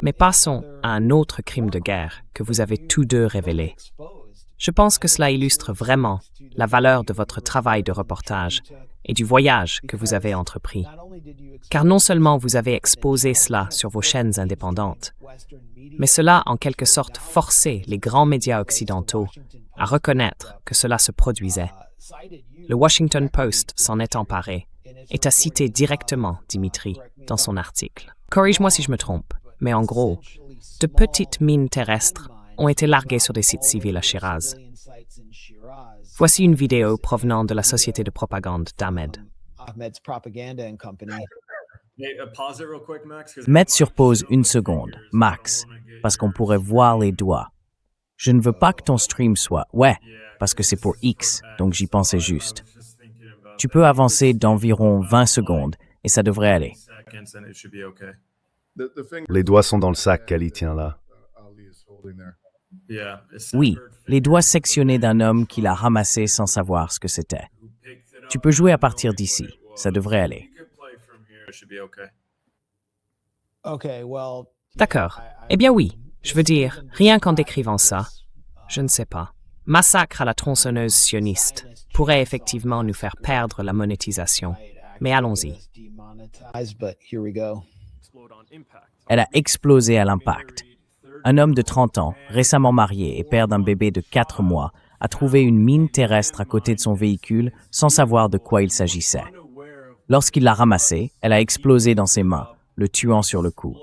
Mais passons à un autre crime de guerre que vous avez tous deux révélé. Je pense que cela illustre vraiment la valeur de votre travail de reportage et du voyage que vous avez entrepris. Car non seulement vous avez exposé cela sur vos chaînes indépendantes, mais cela a en quelque sorte forcé les grands médias occidentaux à reconnaître que cela se produisait. Le Washington Post s'en est emparé et a cité directement Dimitri dans son article. Corrige-moi si je me trompe, mais en gros, de petites mines terrestres ont été larguées sur des sites civils à Shiraz. Voici une vidéo provenant de la société de propagande d'Ahmed. Mettre sur pause une seconde, max, parce qu'on pourrait voir les doigts. Je ne veux pas que ton stream soit... Ouais, parce que c'est pour X, donc j'y pensais juste. Tu peux avancer d'environ 20 secondes et ça devrait aller. Les doigts sont dans le sac qu'Ali tient là. Oui, les doigts sectionnés d'un homme qui l'a ramassé sans savoir ce que c'était. Tu peux jouer à partir d'ici, ça devrait aller. D'accord. Eh bien oui, je veux dire, rien qu'en décrivant ça, je ne sais pas. Massacre à la tronçonneuse sioniste pourrait effectivement nous faire perdre la monétisation. Mais allons-y. Elle a explosé à l'impact. Un homme de 30 ans, récemment marié et père d'un bébé de 4 mois, a trouvé une mine terrestre à côté de son véhicule sans savoir de quoi il s'agissait. Lorsqu'il l'a ramassée, elle a explosé dans ses mains, le tuant sur le coup.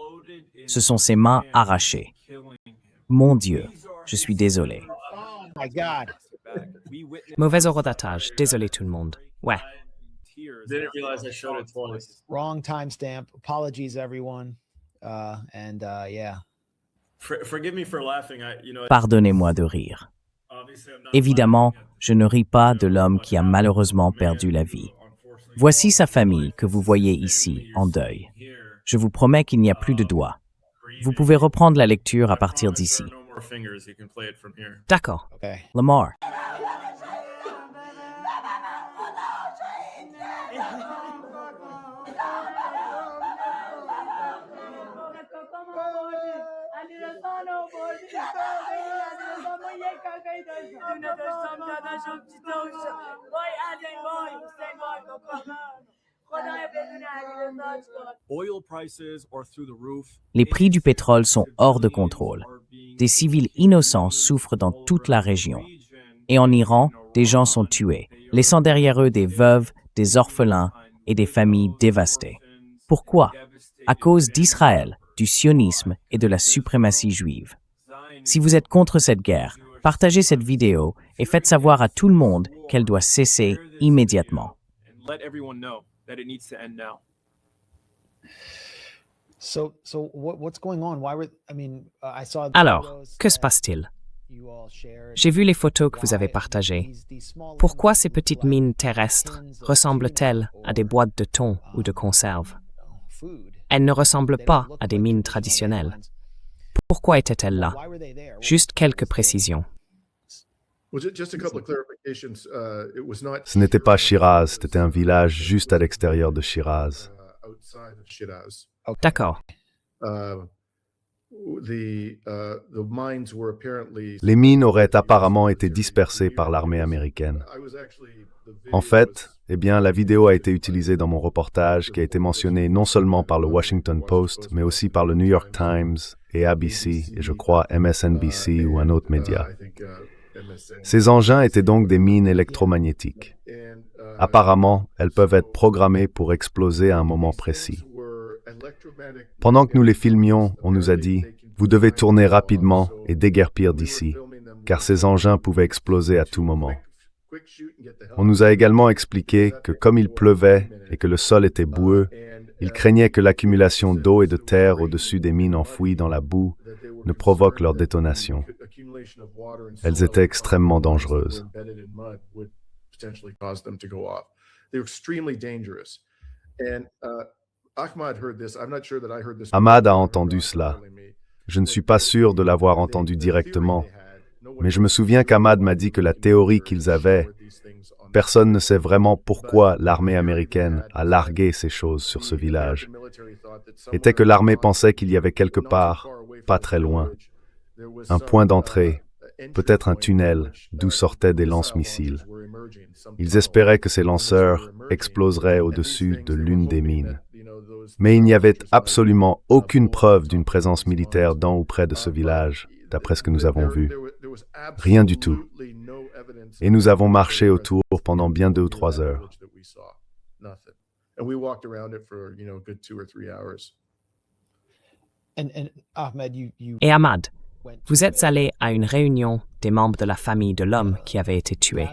Ce sont ses mains arrachées. Mon Dieu, je suis désolé. Mauvais horodatage, désolé tout le monde. Ouais. Wrong timestamp. Apologies, everyone. Yeah. Pardonnez-moi de rire. Évidemment, je ne ris pas de l'homme qui a malheureusement perdu la vie. Voici sa famille que vous voyez ici, en deuil. Je vous promets qu'il n'y a plus de doigts. Vous pouvez reprendre la lecture à partir d'ici. D'accord. Lamar. Les prix du pétrole sont hors de contrôle. Des civils innocents souffrent dans toute la région. Et en Iran, des gens sont tués, laissant derrière eux des veuves, des orphelins et des familles dévastées. Pourquoi? À cause d'Israël, du sionisme et de la suprématie juive. Si vous êtes contre cette guerre, partagez cette vidéo et faites savoir à tout le monde qu'elle doit cesser immédiatement. Alors, que se passe-t-il? J'ai vu les photos que vous avez partagées. Pourquoi ces petites mines terrestres ressemblent-elles à des boîtes de thon ou de conserve? Elles ne ressemblent pas à des mines traditionnelles. Pourquoi étaient-elles là? Juste quelques précisions. Ce n'était pas Shiraz, c'était un village juste à l'extérieur de Shiraz. D'accord. Les mines auraient apparemment été dispersées par l'armée américaine. En fait, la vidéo a été utilisée dans mon reportage qui a été mentionné non seulement par le Washington Post, mais aussi par le New York Times et ABC, et je crois MSNBC ou un autre média. Ces engins étaient donc des mines électromagnétiques. Apparemment, elles peuvent être programmées pour exploser à un moment précis. Pendant que nous les filmions, on nous a dit « Vous devez tourner rapidement et déguerpir d'ici, car ces engins pouvaient exploser à tout moment. » On nous a également expliqué que comme il pleuvait et que le sol était boueux, ils craignaient que l'accumulation d'eau et de terre au-dessus des mines enfouies dans la boue ne provoque leur détonation. Elles étaient extrêmement dangereuses. Ahmad a entendu cela. Je ne suis pas sûr de l'avoir entendu directement, mais je me souviens qu'Ahmad m'a dit que la théorie qu'ils avaient Personne ne sait vraiment pourquoi l'armée américaine a largué ces choses sur ce village. Était que l'armée pensait qu'il y avait quelque part, pas très loin, un point d'entrée, peut-être un tunnel d'où sortaient des lance-missiles. Ils espéraient que ces lanceurs exploseraient au-dessus de l'une des mines. Mais il n'y avait absolument aucune preuve d'une présence militaire dans ou près de ce village, d'après ce que nous avons vu. Rien du tout. Et nous avons marché autour pendant bien 2 ou 3 heures. Et Ahmad, vous êtes allé à une réunion des membres de la famille de l'homme qui avait été tué.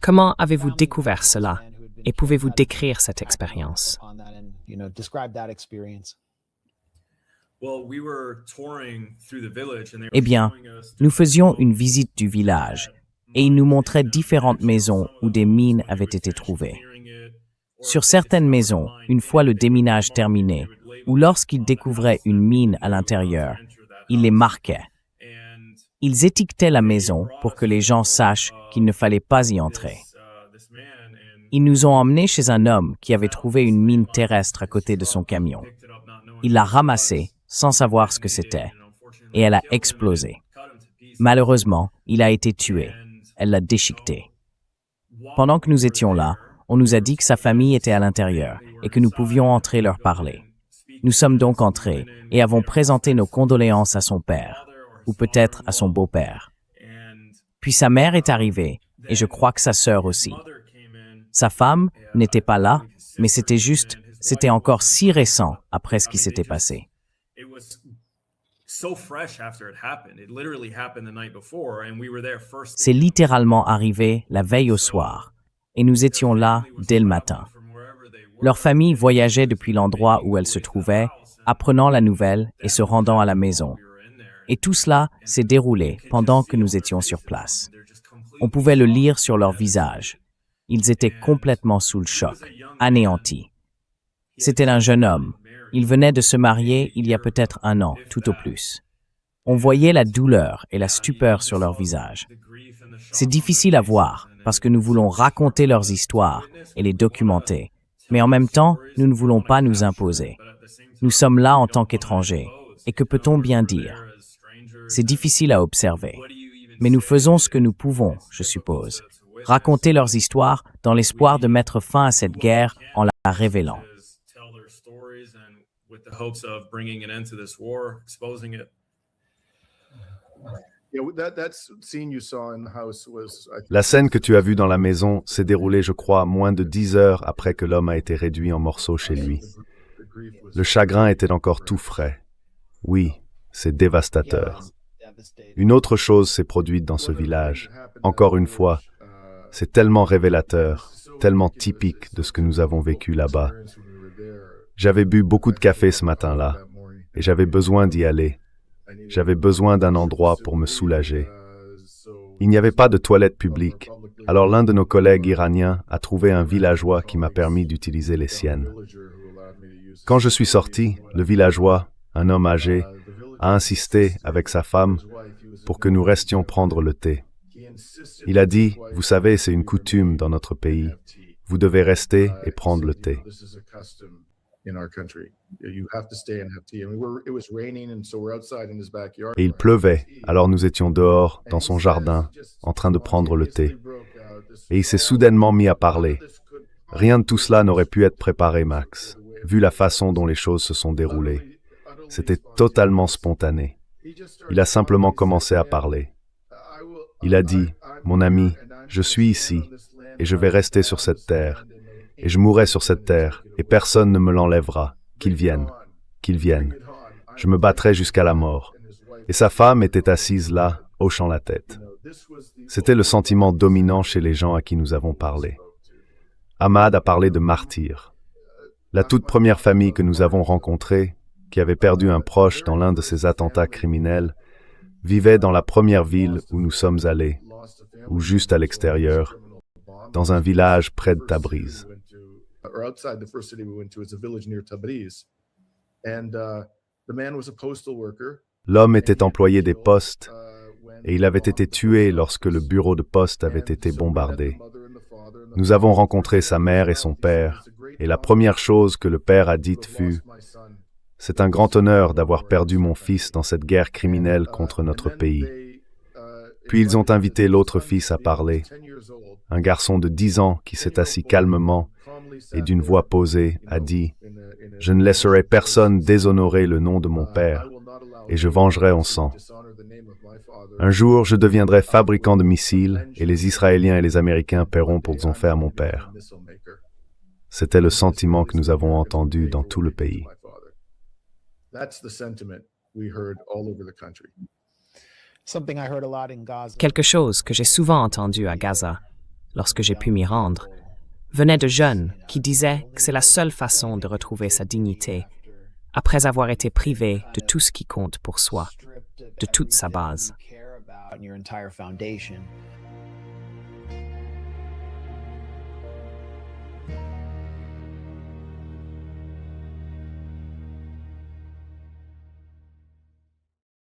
Comment avez-vous découvert cela et pouvez-vous décrire cette expérience? Eh bien, nous faisions une visite du village et ils nous montraient différentes maisons où des mines avaient été trouvées. Sur certaines maisons, une fois le déminage terminé, ou lorsqu'ils découvraient une mine à l'intérieur, ils les marquaient. Ils étiquetaient la maison pour que les gens sachent qu'il ne fallait pas y entrer. Ils nous ont emmenés chez un homme qui avait trouvé une mine terrestre à côté de son camion. Il l'a ramassée sans savoir ce que c'était, et elle a explosé. Malheureusement, il a été tué. Elle l'a déchiqueté. Pendant que nous étions là, on nous a dit que sa famille était à l'intérieur et que nous pouvions entrer leur parler. Nous sommes donc entrés et avons présenté nos condoléances à son père, ou peut-être à son beau-père. Puis sa mère est arrivée, et je crois que sa sœur aussi. Sa femme n'était pas là, mais c'était encore si récent après ce qui s'était passé. C'est littéralement arrivé la veille au soir, et nous étions là dès le matin. Leur famille voyageait depuis l'endroit où elle se trouvait, apprenant la nouvelle et se rendant à la maison. Et tout cela s'est déroulé pendant que nous étions sur place. On pouvait le lire sur leur visage. Ils étaient complètement sous le choc, anéantis. C'était un jeune homme. Il venait de se marier il y a peut-être 1 an, tout au plus. On voyait la douleur et la stupeur sur leur visage. C'est difficile à voir parce que nous voulons raconter leurs histoires et les documenter, mais en même temps, nous ne voulons pas nous imposer. Nous sommes là en tant qu'étrangers, et que peut-on bien dire? C'est difficile à observer, mais nous faisons ce que nous pouvons, je suppose. Raconter leurs histoires dans l'espoir de mettre fin à cette guerre en la révélant. La scène que tu as vue dans la maison s'est déroulée, je crois, moins de 10 heures après que l'homme a été réduit en morceaux chez lui. Le chagrin était encore tout frais. Oui, c'est dévastateur. Une autre chose s'est produite dans ce village. Encore une fois, c'est tellement révélateur, tellement typique de ce que nous avons vécu là-bas. J'avais bu beaucoup de café ce matin-là, et j'avais besoin d'y aller. J'avais besoin d'un endroit pour me soulager. Il n'y avait pas de toilette publique, alors l'un de nos collègues iraniens a trouvé un villageois qui m'a permis d'utiliser les siennes. Quand je suis sorti, le villageois, un homme âgé, a insisté avec sa femme pour que nous restions prendre le thé. Il a dit, « Vous savez, c'est une coutume dans notre pays. Vous devez rester et prendre le thé. » Et il pleuvait, alors nous étions dehors, dans son jardin, en train de prendre le thé. Et il s'est soudainement mis à parler. Rien de tout cela n'aurait pu être préparé, Max, vu la façon dont les choses se sont déroulées. C'était totalement spontané. Il a simplement commencé à parler. Il a dit, « Mon ami, je suis ici, et je vais rester sur cette terre, et je mourrai sur cette terre, et personne ne me l'enlèvera. Qu'ils viennent, qu'ils viennent. Je me battrai jusqu'à la mort. » Et sa femme était assise là, hochant la tête. C'était le sentiment dominant chez les gens à qui nous avons parlé. Ahmad a parlé de martyrs. La toute première famille que nous avons rencontrée, qui avait perdu un proche dans l'un de ces attentats criminels, vivait dans la première ville où nous sommes allés, ou juste à l'extérieur, dans un village près de Tabriz. L'homme était employé des postes et il avait été tué lorsque le bureau de poste avait été bombardé. Nous avons rencontré sa mère et son père, et la première chose que le père a dite fut « C'est un grand honneur d'avoir perdu mon fils dans cette guerre criminelle contre notre pays. » Puis ils ont invité l'autre fils à parler, un garçon de 10 ans qui s'est assis calmement et d'une voix posée a dit « Je ne laisserai personne déshonorer le nom de mon père, et je vengerai son sang. Un jour, je deviendrai fabricant de missiles, et les Israéliens et les Américains paieront pour ce qu'ils ont fait à mon père. » C'était le sentiment que nous avons entendu dans tout le pays. Quelque chose que j'ai souvent entendu à Gaza, lorsque j'ai pu m'y rendre, venait de jeunes qui disaient que c'est la seule façon de retrouver sa dignité, après avoir été privé de tout ce qui compte pour soi, de toute sa base.